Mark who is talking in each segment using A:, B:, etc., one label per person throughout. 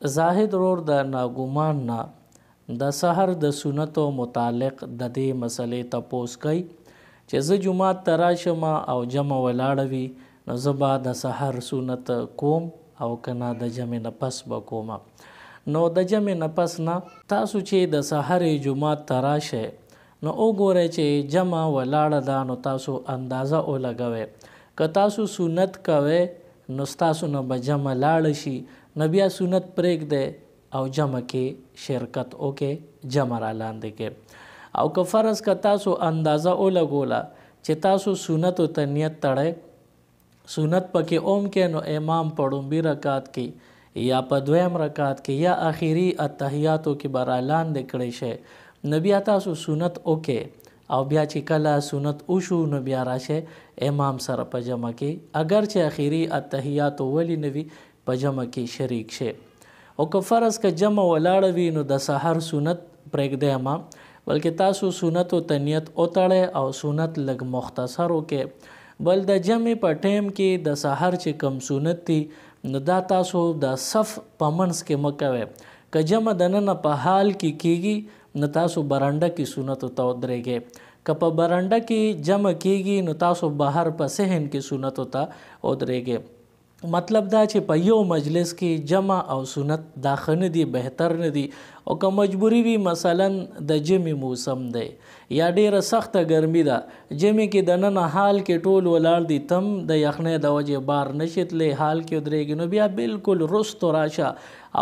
A: زاهد رور د ناګومان نه د سحر د سنتو متعلق د دې مسلې تپوس کوي چې زه جومات ته راشم او جمع ولاړه وي نو زه به د سحر سنت کوم او که نه د جمع نه پس به کوم. نو د جمع نه پس نه تاسو چې د سحر جومات ته راشئ نو وګورئ چې جمع ولاړه ده نو تاسو اندازه ولګوئ. که تاسو سنت کوئ نو ستاسو نه به جمع لاړه شي نو بیا سنت پرېږدئ او جمع کې شرکت وکړئ، جمع را لاندې کړئ. او که فرض که تاسو اندازه ولګوله چې تاسو سنتو ته نیت تړئ، سنت پکې اوم کې نو امام په ړومبي رکعت کې یا په دویم رکعت کې یا آخري اتحیاتو کې به را لاندې کړی شئ نو بیا تاسو سنت وکړئ او بیا چې کله سنت وشو نو بیا راشئ امام سره په جمع کې، اگر چې آخري اتحیاتو ولی نه وي په جمع کې شریک شئ. او که فرض که جمع ولاړه وي نو د سحر سنت پرېږدئ ما، بلکې تاسو سنتو ته نیت وتړئ او سنت لږ مختصر وکړئ. بل د جمع په ټیم کې د سحر چې کم سنت دي نو دا تاسو د صف په منځ کې مه کوئ. که جمع دننه په حال کې کیږي نو تاسو برنډه کې سنتو ته ودرېږئ. که په برنډه کې جمع کیږي نو تاسو بهر په صحن کې سنتو ته ودرېږئ. مطلب دا چې په یو مجلس کې جمع او سنت دا ښه نه دي، بهتر نه دي. او که مجبوري وي مثلا د جمع موسم دی یا ډیره سخته ګرمي ده، جمع کې دننه حال کې ټول ولاړ دي، تم د یخنۍ د وجې بار نشي تللی، حال کې ودرېږي نو بیا بالکل رستو راشه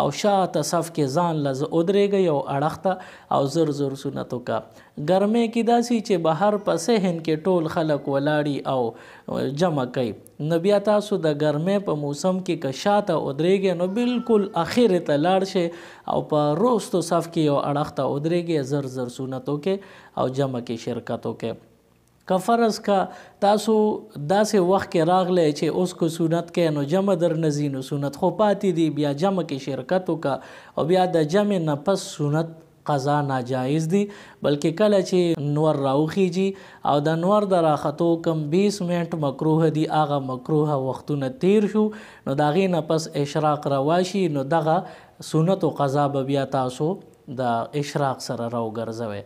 A: او شاته صف کې ځان له ودرېږئ او اړخ ته او زر زر سنت وکړه. ګرمۍ کې داسې چې بهر په صحن کې ټول خلک ولاړي او جمع کوي نو بیا تاسو د ګرمۍ په موسم کې که شاته ودرېږئ نو بالکل اخر ته لاړ شئ او په روستو صف کې یو اړخ ته ودرېږئ، زر زر سنت وکړئ او جمع کې شرکت وکړئ. که فرض که تاسو داسې وخت کې راغلی چې اوس که سنت کوئ نو جمع در نه ځي نو سنت خو پاتې دي، بیا جمع کې شرکت وکړه او بیا د جمع نه پس سنت قضا ناجایز دي. بلکې کله چې نور راوخیږي او د نور د راختو کم 20 منټ مکروه دي، هغه مکروه وختونه تیر شو نو د هغې نه پس اشراق رواشي نو دغه سنت و قضا به بیا تاسو د اشراق سره راوګرځوئ.